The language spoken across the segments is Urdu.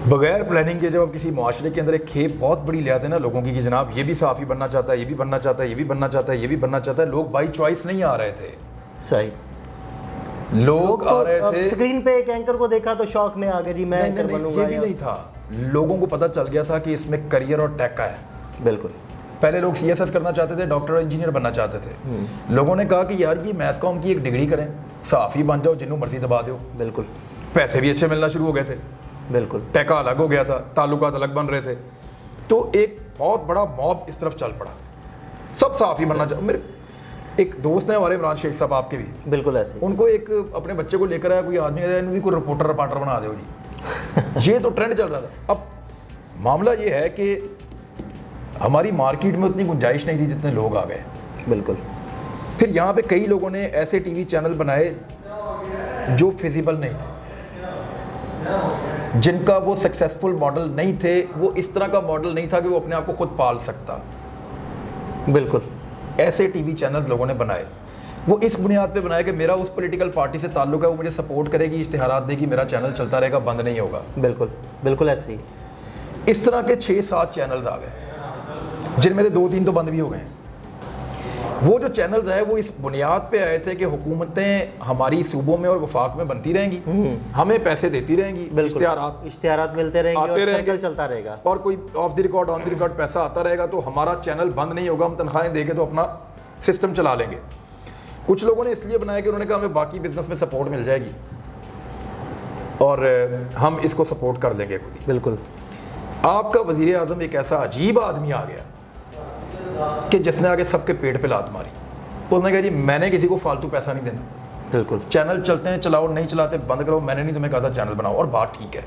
بغیر پلاننگ کے جب آپ کسی معاشرے کے اندر ایک کھیپ بہت بڑی لے آتے ہیں نا لوگوں کی کہ جناب یہ بھی صحافی بننا چاہتا ہے, یہ بھی بننا چاہتا ہے, یہ بھی بننا چاہتا ہے, یہ بھی بننا چاہتا ہے, لوگ بائی چوائس نہیں آ رہے تھے. صحیح, لوگ آ رہے تھے اسکرین پہ ایک اینکر کو دیکھا تو شوق میں آ گئے جی میں اینکر بنوں گا. یہ بھی نہیں تھا, لوگوں کو پتہ چل گیا تھا کہ اس میں کریئر اور ٹیک کا ہے. بالکل. پہلے لوگ سی ایس ایس کرنا چاہتے تھے, ڈاکٹر اور انجینئر بننا چاہتے تھے. لوگوں نے کہا کہ یار یہ میتھ کام کی ایک ڈگری کریں, صحافی بن جاؤ, جنوں مرضی دبا دو. بالکل. پیسے بھی اچھے ملنا شروع ہو گئے تھے. بالکل. ٹیکا الگ ہو گیا تھا, تعلقات الگ بن رہے تھے. تو ایک بہت بڑا موب اس طرف چل پڑا, سب صحافی بننا چاہتے. میرے ایک دوست ہیں ہمارے عمران شیخ صاحب, آپ کے بھی, بالکل ایسے, ان کو ایک اپنے بچے کو لے کر آیا کوئی آدمی, بھی کوئی رپورٹر بنا دو جی. یہ تو ٹرینڈ چل رہا تھا. اب معاملہ یہ ہے کہ ہماری مارکیٹ میں اتنی گنجائش نہیں تھی جتنے لوگ آ گئے. بالکل. پھر یہاں پہ کئی لوگوں نے ایسے ٹی وی چینل بنائے جو فیزیبل نہیں تھے, جن کا وہ سکسیسفل ماڈل نہیں تھے, وہ اس طرح کا ماڈل نہیں تھا کہ وہ اپنے آپ کو خود پال سکتا. بالکل. ایسے ٹی وی چینلز لوگوں نے بنائے. وہ اس بنیاد پہ بنائے کہ میرا اس پولیٹیکل پارٹی سے تعلق ہے, وہ مجھے سپورٹ کرے گی, اشتہارات دے گی, میرا چینل چلتا رہے گا, بند نہیں ہوگا. بالکل. بالکل ایسے ہی. اس طرح کے 6-7 چینلز آ گئے, جن میں سے 2-3 تو بند بھی ہو گئے ہیں. وہ جو چینلز ہیں وہ اس بنیاد پہ آئے تھے کہ حکومتیں ہماری صوبوں میں اور وفاق میں بنتی رہیں گی, ہمیں پیسے دیتی رہیں گی, اشتہارات ملتے رہیں گے اور سرکل چلتا رہے گا, اور کوئی of the record on the record پیسہ آتا رہے گا, تو ہمارا چینل بند نہیں ہوگا, ہم تنخواہیں دے کے تو اپنا سسٹم چلا لیں گے. کچھ لوگوں نے اس لیے بنایا کہ انہوں نے کہا ہمیں باقی بزنس میں سپورٹ مل جائے گی اور ہم اس کو سپورٹ کر لیں گے خود ہی. بالکل. آپ کا وزیر اعظم ایک ایسا عجیب آدمی آ گیا کہ جس نے آگے سب کے پیٹ پہ لات ماری. اس نے کہا جی میں نے کسی کو فالتو پیسہ نہیں دینا, بالکل, چینل چلتے ہیں چلاؤ, نہیں چلاتے بند کرو, میں نے نہیں تمہیں کہا تھا چینل بناؤ, اور بات ٹھیک ہے.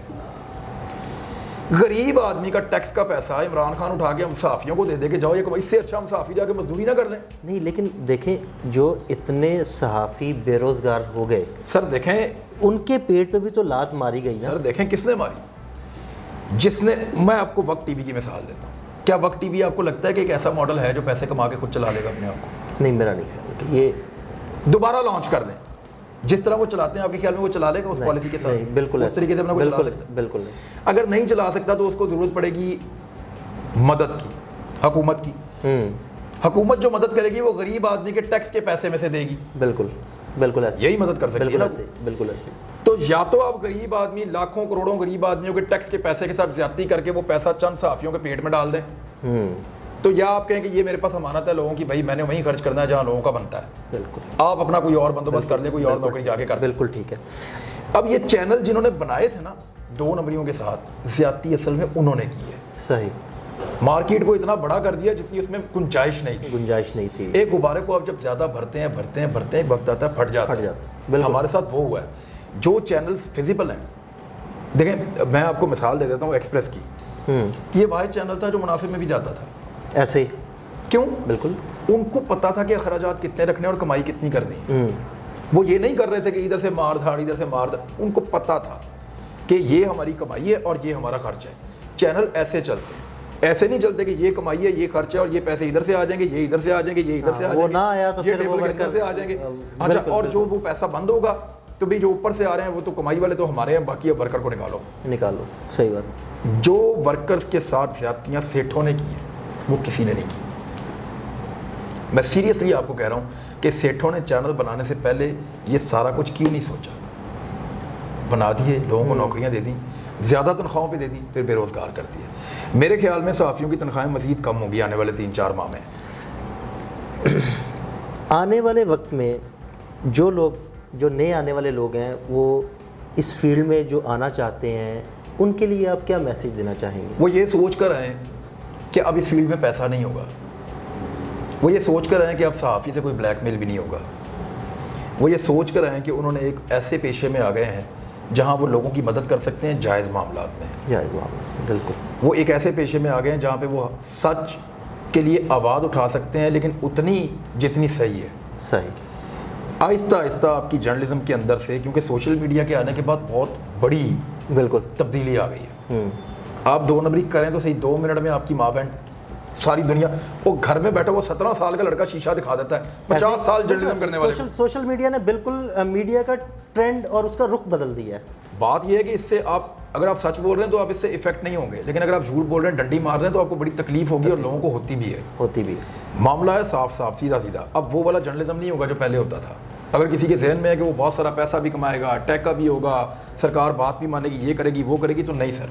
غریب آدمی کا ٹیکس کا پیسہ عمران خان اٹھا کے ہم صحافیوں کو دے دے کہ جاؤ, یہ اس سے اچھا ہم صحافی جا کے مزدوری نہ کر لیں. نہیں لیکن دیکھیں جو اتنے صحافی بے روزگار ہو گئے, سر دیکھیں ان کے پیٹ پہ بھی تو لات ماری گئی نا. سر دیکھیں کس نے ماری, جس نے, میں آپ کو وقت ٹی وی کی مثال دیتا ہوں. کیا وقت ٹی وی آپ کو لگتا ہے کہ ایک ایسا ماڈل ہے جو پیسے کما کے خود چلا لے گا اپنے آپ کو؟ نہیں, میرا نہیں خیال کہ یہ دوبارہ لانچ کر لیں جس طرح وہ چلاتے ہیں, آپ کے خیال میں وہ چلا لے گا اس پالیسی کے ساتھ؟ بالکل اس طریقے سے اپنا وہ چلا سکتا ہے؟ بالکل نہیں. اگر نہیں چلا سکتا تو اس کو ضرورت پڑے گی مدد کی, حکومت کی. حکومت جو مدد کرے گی وہ غریب آدمی کے ٹیکس کے پیسے میں سے دے گی. بالکل. بالکل ایسے, یہی مدد کر سکتی ہے نا. بالکل ایسے. تو یا تو آپ غریب آدمی, لاکھوں کروڑوں غریب آدمیوں کے ٹیکس کے پیسے کے ساتھ زیادتی کر کے وہ پیسہ چند صحافیوں کے پیٹ میں ڈال دیں, تو یا آپ کہیں کہ یہ میرے پاس امانت ہے لوگوں کی, بھائی میں نے وہیں خرچ کرنا ہے جہاں لوگوں کا بنتا ہے. بالکل. آپ اپنا کوئی اور بندوبست کر لیں, کوئی اور نوکری جا کے کر دیں. بالکل ٹھیک ہے. اب یہ چینل جنہوں نے بنائے تھے نا 2 نمبریوں کے ساتھ, زیادتی اصل میں انہوں نے کی ہے. صحیح. مارکیٹ کو اتنا بڑا کر دیا جتنی اس میں گنجائش نہیں تھی. ایک غبارے کو آپ جب زیادہ بھرتے ہیں ایک وقت آتا ہے پھٹ جاتا ہے. ہمارے ساتھ وہ ہوا ہے. جو چینلز فیزیبل ہیں, دیکھیں میں آپ کو مثال دے دیتا ہوں ایکسپریس کی, یہ واحد چینل تھا جو منافع میں بھی جاتا تھا. ایسے ہی. کیوں؟ بالکل. ان کو پتا تھا کہ اخراجات کتنے رکھنے اور کمائی کتنی کرنی. وہ یہ نہیں کر رہے تھے کہ ادھر سے مار دھاڑ, ادھر سے مار دھاڑ. ان کو پتا تھا کہ یہ ہماری کمائی ہے اور یہ ہمارا خرچ ہے. چینل ایسے چلتے ہیں, ایسے نہیں چلتے کہ یہ کمائی ہے, یہ خرچ ہے اور یہ پیسے ادھر سے آ جائیں گے, یہ ادھر سے آ جائیں گے, یہ ادھر سے آ جائیں گے, وہ نہ آیا تو پھر وہ ادھر سے آ جائیں گے. اچھا, اور جو وہ پیسہ بند ہوگا تو بھی جو اوپر سے آ رہے ہیں وہ تو کمائی والے تو ہمارے ہیں, باقی اب ورکر کو نکالو. صحیح بات. جو ورکرز کے ساتھ زیادتیاں سیٹھوں نے کی ہیں وہ کسی نے نہیں کی. میں سیریسلی آپ کو کہہ رہا ہوں کہ سیٹھوں نے چینل بنانے سے پہلے یہ سارا کچھ کیوں نہیں سوچا. بنا دیے, لوگوں کو نوکریاں دے دی, زیادہ تنخواہوں پہ دے دی, پھر بے روزگار کر دیے. میرے خیال میں صحافیوں کی تنخواہیں مزید کم ہوں گی آنے والے 3-4 ماہ میں. آنے والے وقت میں جو نئے آنے والے لوگ ہیں وہ اس فیلڈ میں جو آنا چاہتے ہیں, ان کے لیے آپ کیا میسیج دینا چاہیں گے؟ وہ یہ سوچ کر آئیں کہ اب اس فیلڈ میں پیسہ نہیں ہوگا. وہ یہ سوچ کر آئیں کہ اب صحافی سے کوئی بلیک میل بھی نہیں ہوگا. وہ یہ سوچ کر آئیں کہ انہوں نے ایک ایسے پیشے میں آ گئے ہیں جہاں وہ لوگوں کی مدد کر سکتے ہیں جائز معاملات میں. بالکل. وہ ایک ایسے پیشے میں آ گئے ہیں جہاں پہ وہ سچ کے لیے آواز اٹھا سکتے ہیں, لیکن اتنی جتنی صحیح ہے. صحیح. آہستہ آہستہ آپ کی جرنلزم کے اندر سے, کیونکہ سوشل میڈیا کے آنے کے بعد بہت بڑی بالکل تبدیلی آ گئی ہے. آپ 2 نمبری کریں تو صحیح 2 منٹ میں آپ کی ماں بہن ساری دنیا وہ گھر میں بیٹھا وہ 17 سال کا لڑکا شیشہ دکھا دیتا ہے 50 سال جرنلزم کرنے والے کو۔ سوشل میڈیا نے بالکل میڈیا کا ٹرینڈ اور اس کا رخ بدل دیا ہے۔ بات یہ ہے کہ اس سے آپ اگر آپ سچ بول رہے ہیں تو آپ اس سے افیکٹ نہیں ہوں گے، لیکن اگر آپ جھوٹ بول رہے ہیں ڈنڈی مار رہے ہیں تو آپ کو بڑی تکلیف ہوگی اور لوگوں کو ہوتی بھی ہے۔ معاملہ ہے صاف صاف سیدھا سیدھا۔ اب وہ والا جرنلزم نہیں ہوگا جو پہلے ہوتا تھا۔ اگر کسی کے ذہن میں ہے کہ وہ بہت سارا پیسہ بھی کمائے گا، ٹیکا بھی ہوگا، سرکار بات بھی مانے گی، یہ کرے گی وہ کرے گی، تو نہیں سر،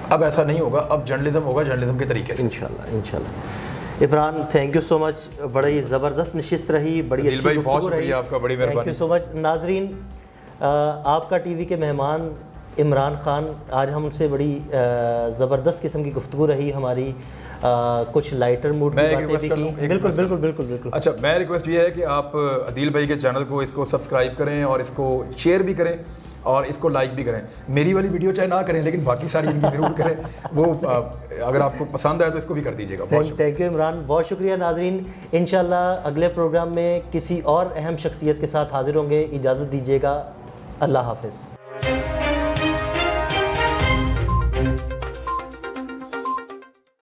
اب ایسا نہیں ہوگا۔ اب جرنلزم ہوگا جرنلزم کے طریقے سے انشاءاللہ۔ عمران تھینک یو سو مچ، بڑی زبردست نشست رہی، بڑی اچھی گفتگو رہی، آپ کا بڑی مہربانی، تھینک یو سو مچ۔ ناظرین، آپ کا ٹی وی کے مہمان عمران خان، آج ہم سے بڑی زبردست قسم کی گفتگو رہی ہماری، کچھ لائٹر موڈ کی باتیں بھی کی۔ بالکل۔ اچھا، میں ریکویسٹ یہ ہے کہ آپ عدیل بھائی کے چینل کو اس کو سبسکرائب کریں اور اس کو شیئر بھی کریں اور اس کو لائک بھی کریں۔ میری والی ویڈیو چاہے نہ کریں لیکن باقی ساری ان کی ضرور کریں، وہ اگر آپ کو پسند آئے تو اس کو بھی کر دیجیے گا۔ تھینک یو عمران، بہت شکریہ۔ ناظرین، انشاءاللہ اگلے پروگرام میں کسی اور اہم شخصیت کے ساتھ حاضر ہوں گے۔ اجازت دیجیے گا، اللہ حافظ۔